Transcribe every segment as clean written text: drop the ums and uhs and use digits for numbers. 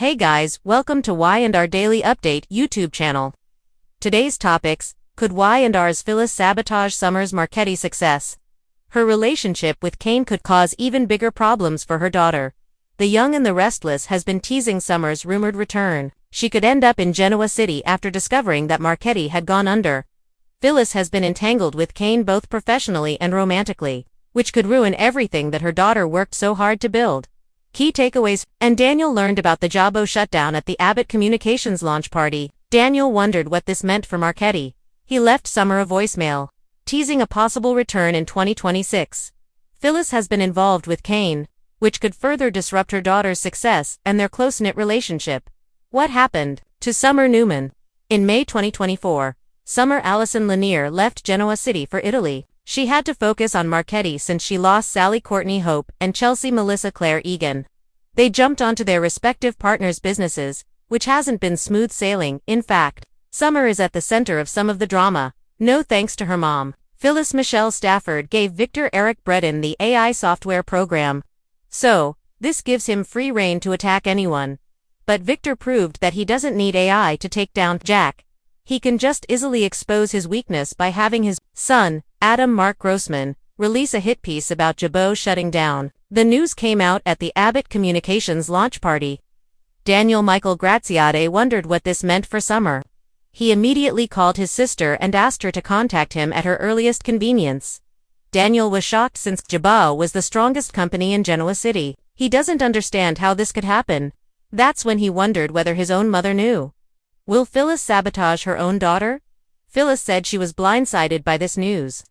Hey guys, welcome to Y&R Daily Update YouTube channel. Today's topics: could Y&R's Phyllis sabotage Summer's Marchetti success? Her relationship with Kane could cause even bigger problems for her daughter. The Young and the Restless has been teasing Summer's rumored return. She could end up in Genoa City after discovering that Marchetti had gone under. Phyllis has been entangled with Kane both professionally and romantically, which could ruin everything that her daughter worked so hard to build. Key takeaways: and Daniel learned about the Jabo shutdown at the Abbott Communications launch party. Daniel wondered what this meant for Marchetti. He left Summer a voicemail, teasing a possible return in 2026. Phyllis has been involved with Kane, which could further disrupt her daughter's success and their close-knit relationship. What happened to Summer Newman? In May 2024, Summer Allison Lanier left Genoa City for Italy. She had to focus on Marchetti since she lost Sally Courtney Hope and Chelsea Melissa Claire Egan. They jumped onto their respective partners' businesses, which hasn't been smooth sailing. In fact, Summer is at the center of some of the drama, no thanks to her mom. Phyllis Michelle Stafford gave Victor Eric Breton the AI software program. So, this gives him free rein to attack anyone. But Victor proved that he doesn't need AI to take down Jack. He can just easily expose his weakness by having his son, Adam Mark Grossman, release a hit piece about Jabo shutting down. The news came out at the Abbott Communications launch party. Daniel Michael Graziade wondered what this meant for Summer. He immediately called his sister and asked her to contact him at her earliest convenience. Daniel was shocked since Jabo was the strongest company in Genoa City. He doesn't understand how this could happen. That's when he wondered whether his own mother knew. Will Phyllis sabotage her own daughter? Phyllis said she was blindsided by this news.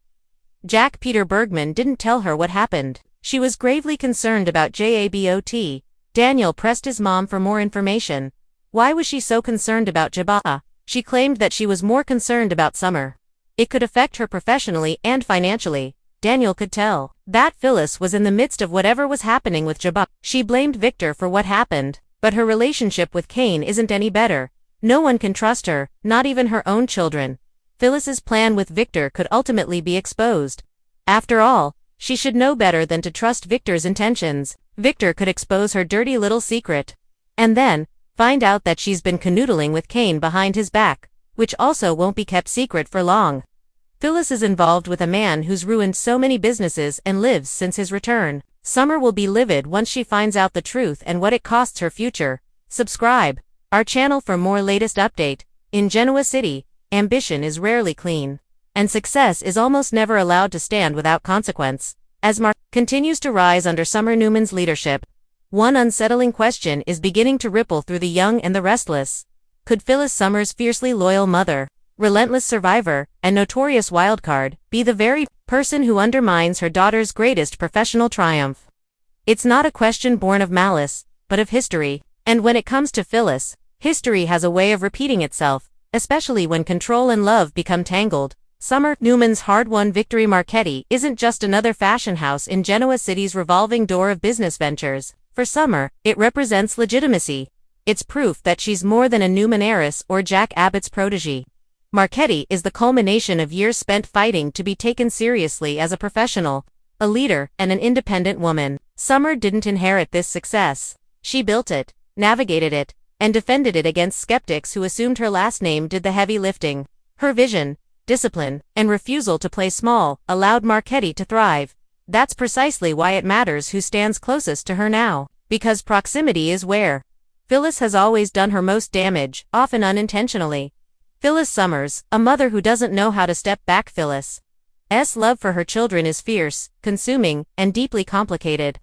Jack Peter Bergman didn't tell her what happened. She was gravely concerned about Jabot. Daniel pressed his mom for more information. Why was she so concerned about Jabo? She claimed that she was more concerned about Summer. It could affect her professionally and financially. Daniel could tell that Phyllis was in the midst of whatever was happening with Jabo. She blamed Victor for what happened, but her relationship with Kane isn't any better. No one can trust her, not even her own children. Phyllis's plan with Victor could ultimately be exposed. After all, she should know better than to trust Victor's intentions. Victor could expose her dirty little secret. And then, find out that she's been canoodling with Kane behind his back, which also won't be kept secret for long. Phyllis is involved with a man who's ruined so many businesses and lives since his return. Summer will be livid once she finds out the truth and what it costs her future. Subscribe our channel for more latest update. In Genoa City, ambition is rarely clean, and success is almost never allowed to stand without consequence. As Mark continues to rise under Summer Newman's leadership, one unsettling question is beginning to ripple through the Young and the Restless. Could Phyllis, Summer's fiercely loyal mother, relentless survivor, and notorious wildcard, be the very person who undermines her daughter's greatest professional triumph? It's not a question born of malice, but of history. And when it comes to Phyllis, history has a way of repeating itself, especially when control and love become tangled. Summer Newman's hard-won victory. Marchetti isn't just another fashion house in Genoa City's revolving door of business ventures. For Summer, it represents legitimacy. It's proof that she's more than a Newman heiress or Jack Abbott's protégé. Marchetti is the culmination of years spent fighting to be taken seriously as a professional, a leader, and an independent woman. Summer didn't inherit this success. She built it, navigated it, and defended it against skeptics who assumed her last name did the heavy lifting. Her vision, discipline, and refusal to play small allowed Marchetti to thrive. That's precisely why it matters who stands closest to her now, because proximity is where Phyllis has always done her most damage, often unintentionally. Phyllis Summers, a mother who doesn't know how to step back. Phyllis's love for her children is fierce, consuming, and deeply complicated.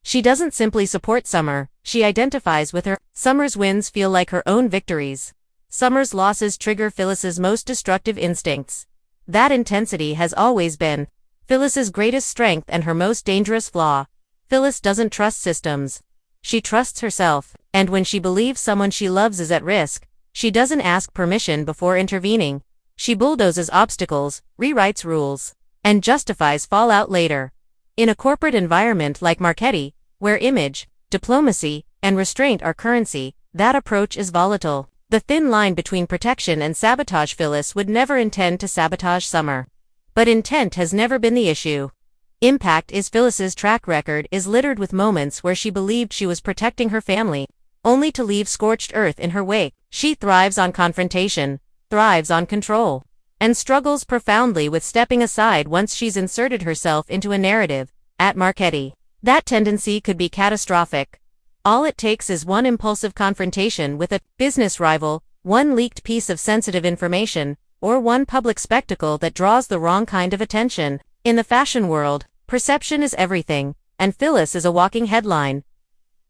She doesn't simply support Summer, she identifies with her. Summer's wins feel like her own victories. Summer's losses trigger Phyllis's most destructive instincts. That intensity has always been Phyllis's greatest strength and her most dangerous flaw. Phyllis doesn't trust systems. She trusts herself, and when she believes someone she loves is at risk, she doesn't ask permission before intervening. She bulldozes obstacles, rewrites rules, and justifies fallout later. In a corporate environment like Marchetti, where image, diplomacy, and restraint are currency, that approach is volatile. The thin line between protection and sabotage. Phyllis would never intend to sabotage Summer. But intent has never been the issue. Impact is Phyllis's track record is littered with moments where she believed she was protecting her family, only to leave scorched earth in her wake. She thrives on confrontation, thrives on control, and struggles profoundly with stepping aside once she's inserted herself into a narrative. At Marchetti, that tendency could be catastrophic. All it takes is one impulsive confrontation with a business rival, one leaked piece of sensitive information, or one public spectacle that draws the wrong kind of attention. In the fashion world, perception is everything, and Phyllis is a walking headline.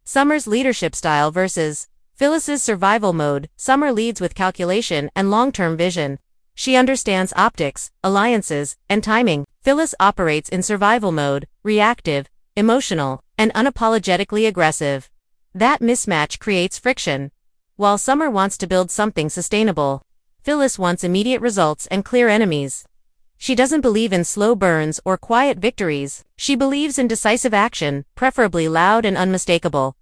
Summer's leadership style versus Phyllis's survival mode. Summer leads with calculation and long-term vision. She understands optics, alliances, and timing. Phyllis operates in survival mode, reactive, emotional, and unapologetically aggressive. That mismatch creates friction. While Summer wants to build something sustainable, Phyllis wants immediate results and clear enemies. She doesn't believe in slow burns or quiet victories. She believes in decisive action, preferably loud and unmistakable.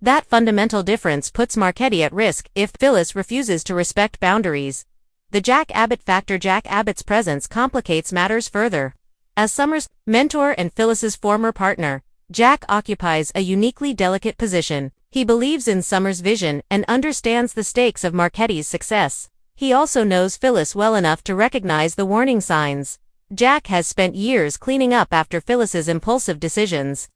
That fundamental difference puts Marchetti at risk if Phyllis refuses to respect boundaries. The Jack Abbott factor. Jack Abbott's presence complicates matters further. As Summer's mentor and Phyllis's former partner, Jack occupies a uniquely delicate position. He believes in Summer's vision and understands the stakes of Marchetti's success. He also knows Phyllis well enough to recognize the warning signs. Jack has spent years cleaning up after Phyllis's impulsive decisions.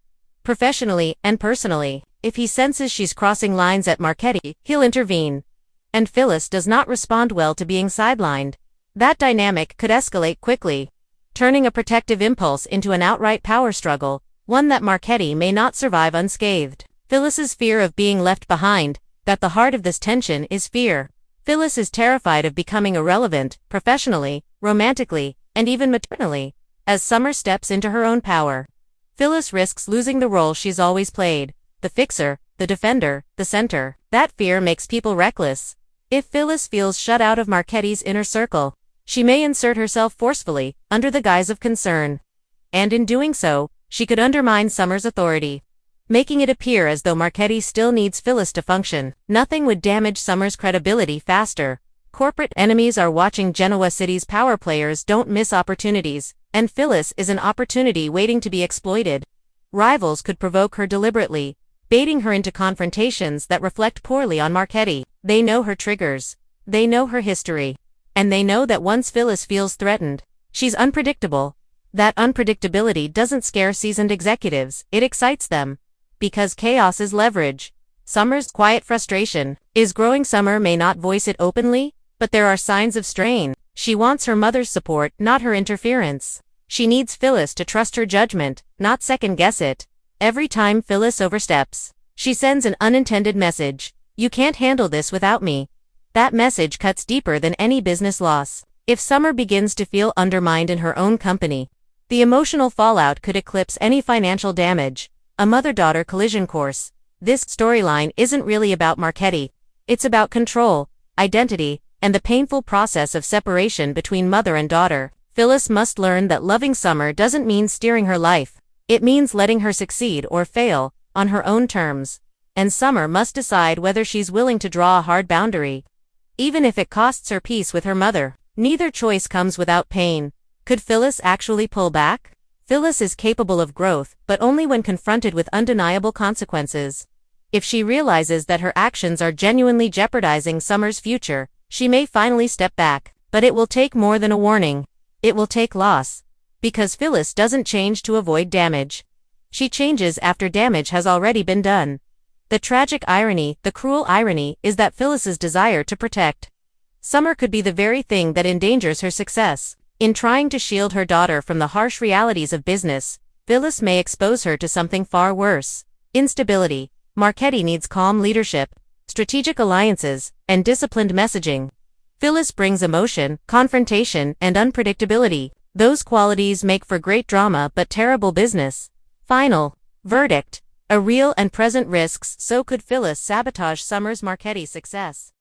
Professionally and personally, if he senses she's crossing lines at Marchetti, he'll intervene. And Phyllis does not respond well to being sidelined. That dynamic could escalate quickly, turning a protective impulse into an outright power struggle, one that Marchetti may not survive unscathed. Phyllis's fear of being left behind. At the heart of this tension is fear. Phyllis is terrified of becoming irrelevant, professionally, romantically, and even maternally. As Summer steps into her own power, Phyllis risks losing the role she's always played: the fixer, the defender, the center. That fear makes people reckless. If Phyllis feels shut out of Marchetti's inner circle, she may insert herself forcefully, under the guise of concern. And in doing so, she could undermine Summer's authority, making it appear as though Marchetti still needs Phyllis to function. Nothing would damage Summer's credibility faster. Corporate enemies are watching. Genoa City's power players don't miss opportunities, and Phyllis is an opportunity waiting to be exploited. Rivals could provoke her deliberately, baiting her into confrontations that reflect poorly on Marchetti. They know her triggers, they know her history, and they know that once Phyllis feels threatened, she's unpredictable. That unpredictability doesn't scare seasoned executives, it excites them. Because chaos is leverage. Summer's quiet frustration is growing. Summer may not voice it openly, but there are signs of strain. She wants her mother's support, not her interference. She needs Phyllis to trust her judgment, not second-guess it. Every time Phyllis oversteps, she sends an unintended message: "You can't handle this without me." That message cuts deeper than any business loss. If Summer begins to feel undermined in her own company, the emotional fallout could eclipse any financial damage. A mother-daughter collision course. This storyline isn't really about Marchetti. It's about control, identity, and the painful process of separation between mother and daughter. Phyllis must learn that loving Summer doesn't mean steering her life. It means letting her succeed or fail, on her own terms. And Summer must decide whether she's willing to draw a hard boundary, even if it costs her peace with her mother. Neither choice comes without pain. Could Phyllis actually pull back? Phyllis is capable of growth, but only when confronted with undeniable consequences. If she realizes that her actions are genuinely jeopardizing Summer's future, she may finally step back. But it will take more than a warning. It will take loss. Because Phyllis doesn't change to avoid damage. She changes after damage has already been done. The tragic irony, the cruel irony, is that Phyllis's desire to protect Summer could be the very thing that endangers her success. In trying to shield her daughter from the harsh realities of business, Phyllis may expose her to something far worse: instability. Marchetti needs calm leadership, strategic alliances, and disciplined messaging. Phyllis brings emotion, confrontation, and unpredictability. Those qualities make for great drama but terrible business. Final verdict: a real and present risks. So could Phyllis sabotage Summer's Marchetti success?